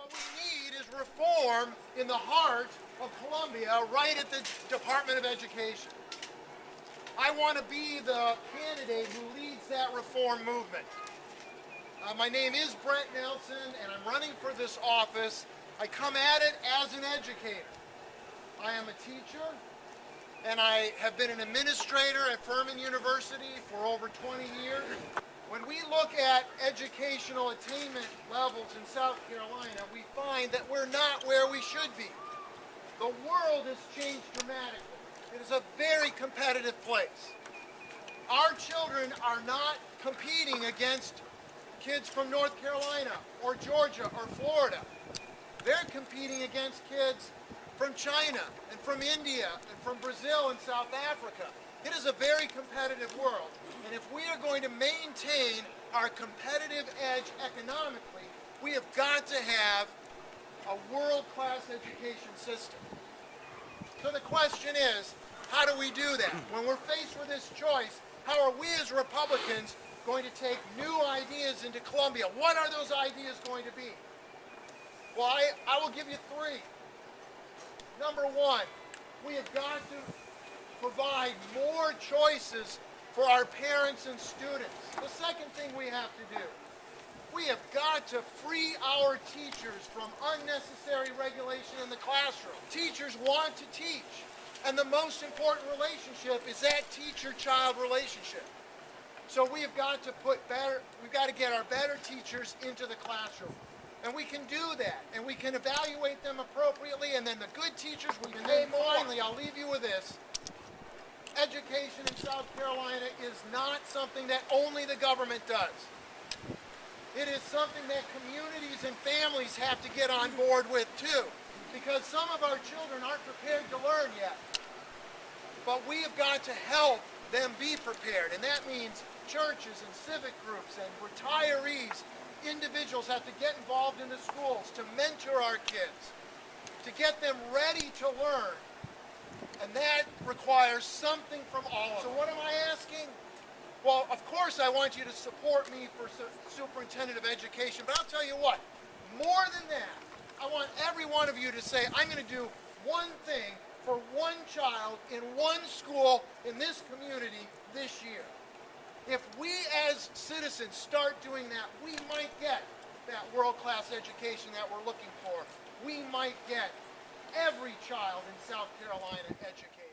What we need is reform in the heart of Columbia, right at the Department of Education. I want to be the candidate who leads that reform movement. My name is Brent Nelson, and I'm running for this office. I come at it as an educator. I am a teacher, and I have been an administrator at Furman University for over 20 years. When we look at educational attainment levels in South Carolina, we find that we're not where we should be. The world has changed dramatically. It is a very competitive place. Our children are not competing against kids from North Carolina or Georgia or Florida. They're competing against kids from China and from India and from Brazil and South Africa. It is a very competitive world, and if we are going to maintain our competitive edge economically, we have got to have a world-class education system. So the question is, how do we do that? When we're faced with this choice, how are we as Republicans going to take new ideas into Columbia? What are those ideas going to be? Well, I will give you three. Number one, we have got to provide more choices for our parents and students. The second thing we have to do, we have got to free our teachers from unnecessary regulation in the classroom. Teachers want to teach, and the most important relationship is that teacher-child relationship. So we have got to we've got to get our better teachers into the classroom. And we can do that, and we can evaluate them appropriately, and then the good teachers we can name. Finally, I'll leave you with this. Education in South Carolina is not something that only the government does. It is something that communities and families have to get on board with too, because some of our children aren't prepared to learn yet. But we have got to help them be prepared, and that means churches and civic groups and retirees. Individuals have to get involved in the schools to mentor our kids, to get them ready to learn. And that requires something from all of us. So what am I asking? Well, of course I want you to support me for Superintendent of Education, but I'll tell you what, more than that, I want every one of you to say, I'm going to do one thing for one child in one school in this community this year. If we as citizens start doing that, we might get that world-class education that we're looking for. We might get every child in South Carolina educated.